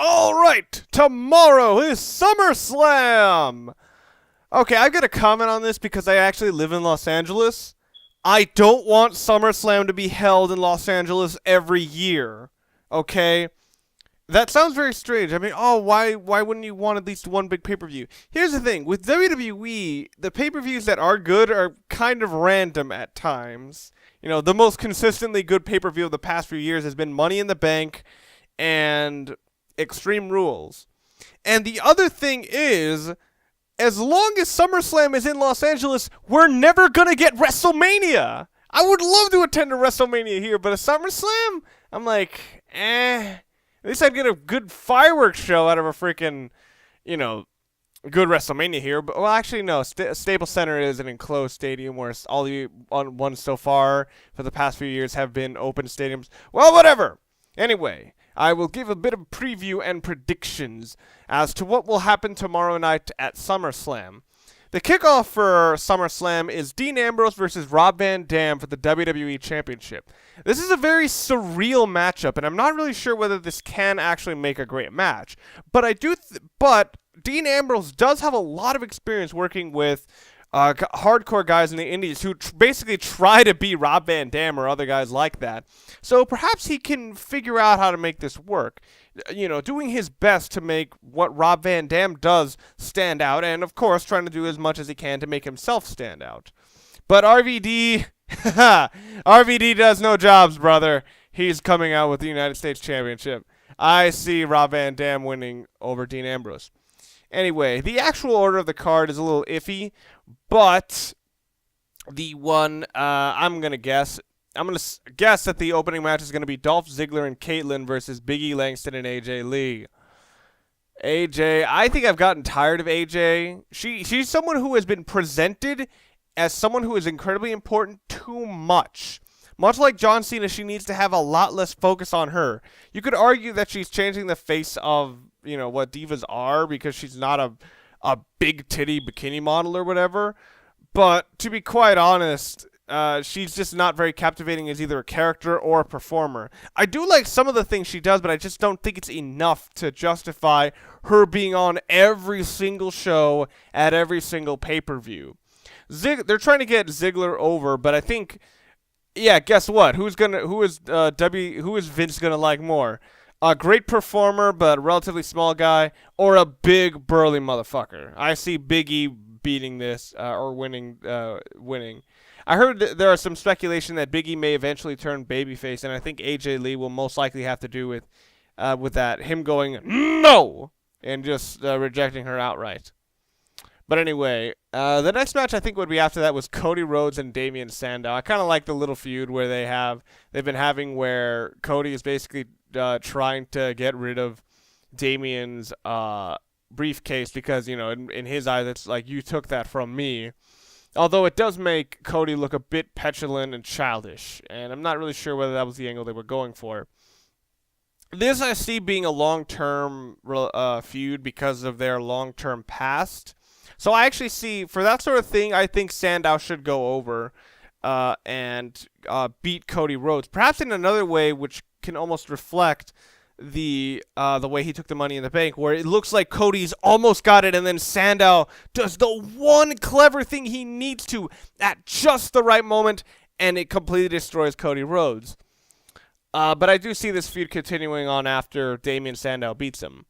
All right, tomorrow is SummerSlam. Okay, I've got to comment on this because I actually live in Los Angeles. I don't want SummerSlam to be held in Los Angeles every year. Okay? That sounds very strange. I mean, why wouldn't you want at least one big pay-per-view? Here's the thing. With WWE, the pay-per-views that are good are kind of random at times. You know, the most consistently good pay-per-view of the past few years has been Money in the Bank and Extreme Rules. And the other thing is, as long as SummerSlam is in Los Angeles, we're never going to get WrestleMania. I would love to attend a WrestleMania here, but a SummerSlam? I'm like, eh. At least I'd get a good fireworks show out of a freaking, good WrestleMania here. But, well, actually, no. Staples Center is an enclosed stadium where all the ones so far for the past few years have been open stadiums. Well, whatever. Anyway, I will give a bit of preview and predictions as to what will happen tomorrow night at SummerSlam. The kickoff for SummerSlam is Dean Ambrose versus Rob Van Dam for the WWE Championship. This is a very surreal matchup, and I'm not really sure whether this can actually make a great match. But but Dean Ambrose does have a lot of experience working with hardcore guys in the indies who basically try to be Rob Van Dam or other guys like that. So perhaps he can figure out how to make this work. Doing his best to make what Rob Van Dam does stand out, and of course trying to do as much as he can to make himself stand out. But RVD, RVD does no jobs, brother. He's coming out with the United States Championship. I see Rob Van Dam winning over Dean Ambrose. Anyway, the actual order of the card is a little iffy, but the one I'm going to guess that the opening match is going to be Dolph Ziggler and Kaitlyn versus Big E, Langston, and AJ Lee. AJ, I think I've gotten tired of AJ. She's someone who has been presented as someone who is incredibly important too much. Much like John Cena, she needs to have a lot less focus on her. You could argue that she's changing the face of, what divas are because she's not a big titty bikini model or whatever. But to be quite honest, she's just not very captivating as either a character or a performer. I do like some of the things she does, but I just don't think it's enough to justify her being on every single show at every single pay-per-view. They're trying to get Ziggler over, but I think, guess what? Who is Vince gonna like more? A great performer, but a relatively small guy, or a big burly motherfucker? I see Big E beating this or winning. I heard there are some speculation that Big E may eventually turn babyface, and I think AJ Lee will most likely have to do with that, him going no and just rejecting her outright. But anyway, the next match I think would be after that was Cody Rhodes and Damien Sandow. I kind of like the little feud where they've been having where Cody is basically trying to get rid of Damien's briefcase because in his eyes it's like, you took that from me. Although it does make Cody look a bit petulant and childish, and I'm not really sure whether that was the angle they were going for. This I see being a long-term feud because of their long-term past. So I actually see, for that sort of thing, I think Sandow should go over and beat Cody Rhodes. Perhaps in another way, which can almost reflect the way he took the Money in the Bank, where it looks like Cody's almost got it, and then Sandow does the one clever thing he needs to at just the right moment, and it completely destroys Cody Rhodes. But I do see this feud continuing on after Damien Sandow beats him.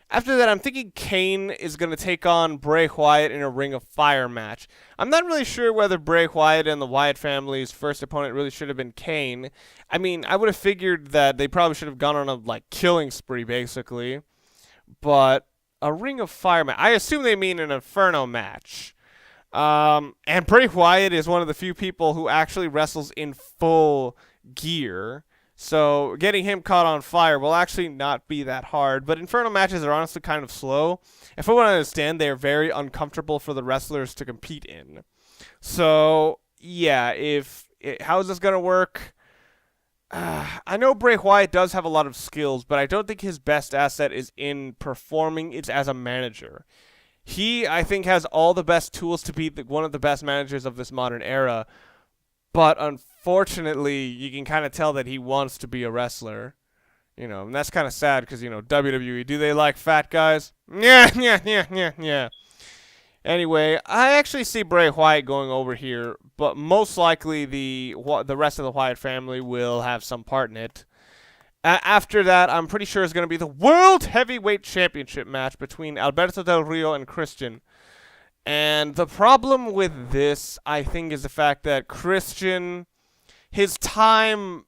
After that, I'm thinking Kane is going to take on Bray Wyatt in a Ring of Fire match. I'm not really sure whether Bray Wyatt and the Wyatt family's first opponent really should have been Kane. I mean, I would have figured that they probably should have gone on a killing spree, basically. But a Ring of Fire match, I assume they mean an Inferno match. And Bray Wyatt is one of the few people who actually wrestles in full gear. So getting him caught on fire will actually not be that hard. But Inferno matches are honestly kind of slow. And from what I understand, they are very uncomfortable for the wrestlers to compete in. So, yeah, how is this going to work? I know Bray Wyatt does have a lot of skills, but I don't think his best asset is in performing. It's as a manager. He, I think, has all the best tools to be one of the best managers of this modern era. But unfortunately, you can kind of tell that he wants to be a wrestler. And that's kind of sad because, WWE, do they like fat guys? Yeah, yeah, yeah, yeah, yeah. Anyway, I actually see Bray Wyatt going over here, but most likely the rest of the Wyatt family will have some part in it. After that, I'm pretty sure it's going to be the World Heavyweight Championship match between Alberto Del Rio and Christian. And the problem with this, I think, is the fact that Christian, the time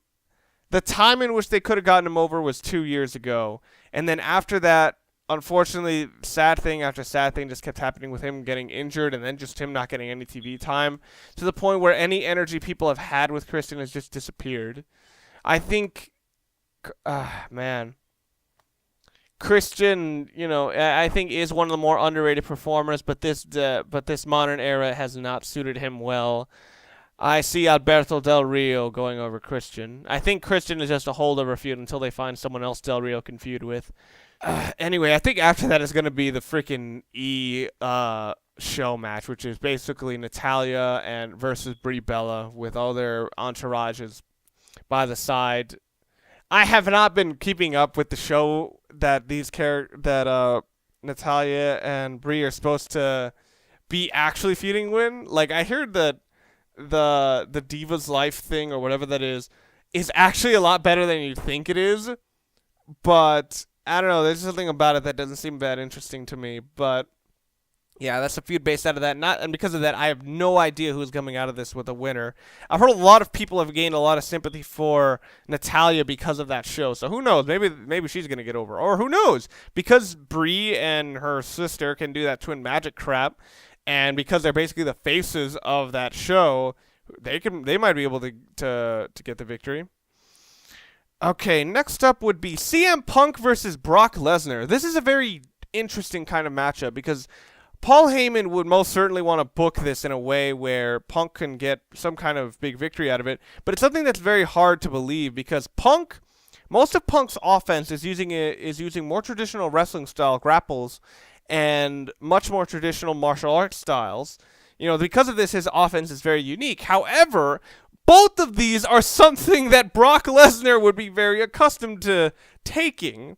in which they could have gotten him over was 2 years ago. And then after that, unfortunately, sad thing after sad thing just kept happening with him getting injured and then just him not getting any TV time, to the point where any energy people have had with Christian has just disappeared. I think, Christian, I think is one of the more underrated performers, but this modern era has not suited him well. I see Alberto Del Rio going over Christian. I think Christian is just a holdover feud until they find someone else Del Rio can feud with. Anyway, I think after that is going to be the freaking show match, which is basically Natalya versus Brie Bella with all their entourages by the side. I have not been keeping up with the show that Natalya and Brie are supposed to be actually feuding with. Like, I heard that the Divas Life thing or whatever that is actually a lot better than you think it is, but I don't know, there's something about it that doesn't seem that interesting to me. But yeah, that's a feud based out of that. And because of that, I have no idea who's coming out of this with a winner. I've heard a lot of people have gained a lot of sympathy for Natalya because of that show. So who knows? Maybe she's gonna get over, or who knows? Because Brie and her sister can do that twin magic crap, and because they're basically the faces of that show, they might be able to get the victory. Okay, next up would be CM Punk versus Brock Lesnar. This is a very interesting kind of matchup because Paul Heyman would most certainly want to book this in a way where Punk can get some kind of big victory out of it, but it's something that's very hard to believe because most of Punk's offense is using more traditional wrestling style grapples and much more traditional martial arts styles. Because of this, his offense is very unique. However, both of these are something that Brock Lesnar would be very accustomed to taking.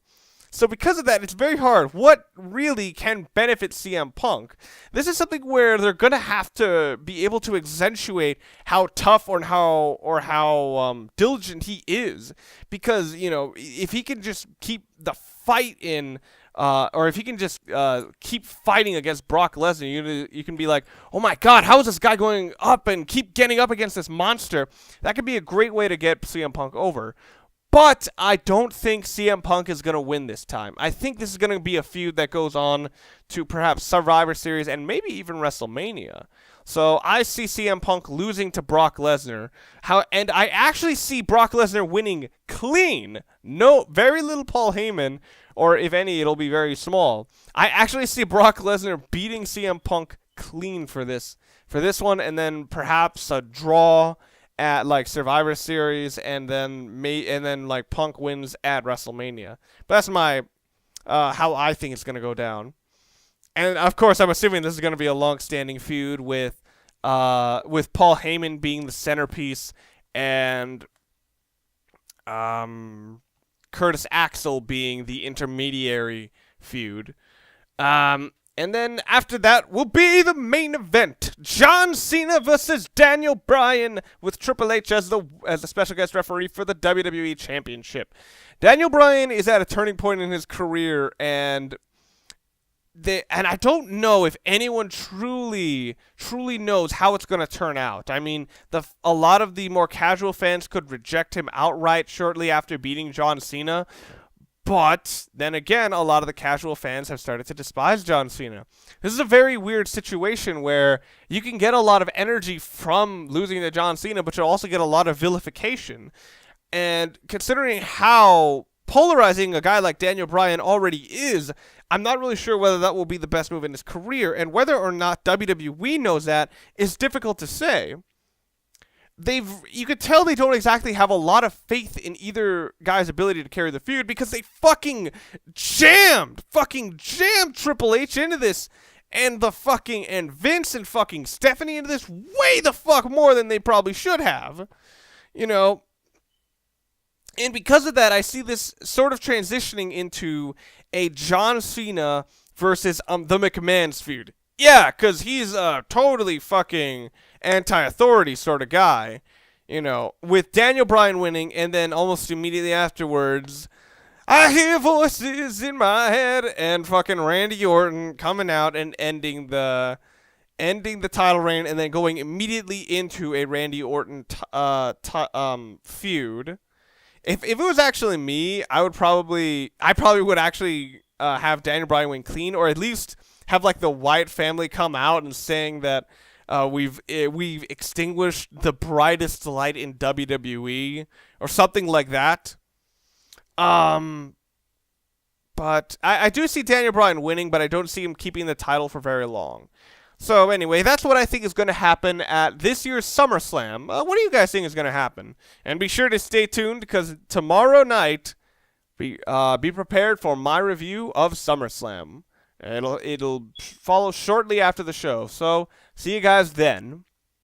So because of that, it's very hard. What really can benefit CM Punk? This is something where they're going to have to be able to accentuate how tough or how diligent he is. Because, if he can just keep the fight in, or if he can just keep fighting against Brock Lesnar, you can be like, oh my god, how is this guy going up and keep getting up against this monster? That could be a great way to get CM Punk over. But I don't think CM Punk is going to win this time. I think this is going to be a feud that goes on to perhaps Survivor Series and maybe even WrestleMania. So I see CM Punk losing to Brock Lesnar. And I actually see Brock Lesnar winning clean. No, very little Paul Heyman, or if any, it'll be very small. I actually see Brock Lesnar beating CM Punk clean for this one, and then perhaps a draw at like Survivor Series, and then like Punk wins at WrestleMania. But that's my how I think it's gonna go down. And of course, I'm assuming this is gonna be a long-standing feud with Paul Heyman being the centerpiece and Curtis Axel being the intermediary feud. And then after that will be the main event. John Cena versus Daniel Bryan with Triple H as the special guest referee for the WWE Championship. Daniel Bryan is at a turning point in his career, and I don't know if anyone truly knows how it's going to turn out. I mean, a lot of the more casual fans could reject him outright shortly after beating John Cena. But then again, a lot of the casual fans have started to despise John Cena. This is a very weird situation where you can get a lot of energy from losing to John Cena, but you'll also get a lot of vilification. And considering how polarizing a guy like Daniel Bryan already is, I'm not really sure whether that will be the best move in his career. And whether or not WWE knows that is difficult to say. You could tell they don't exactly have a lot of faith in either guy's ability to carry the feud because they fucking jammed Triple H into this and Vince and fucking Stephanie into this way the fuck more than they probably should have. And because of that, I see this sort of transitioning into a John Cena versus the McMahon's feud. Yeah, because he's a totally fucking anti-authority sort of guy. You know, with Daniel Bryan winning, and then almost immediately afterwards, I hear voices in my head, and fucking Randy Orton coming out and ending the title reign, and then going immediately into a Randy Orton feud. If it was actually me, I probably would actually have Daniel Bryan win clean, or at least have like the Wyatt family come out and saying that we've extinguished the brightest light in WWE or something like that. But I do see Daniel Bryan winning, but I don't see him keeping the title for very long. So anyway, that's what I think is going to happen at this year's SummerSlam. What do you guys think is going to happen? And be sure to stay tuned, because tomorrow night, be prepared for my review of SummerSlam. It'll follow shortly after the show. So see you guys then.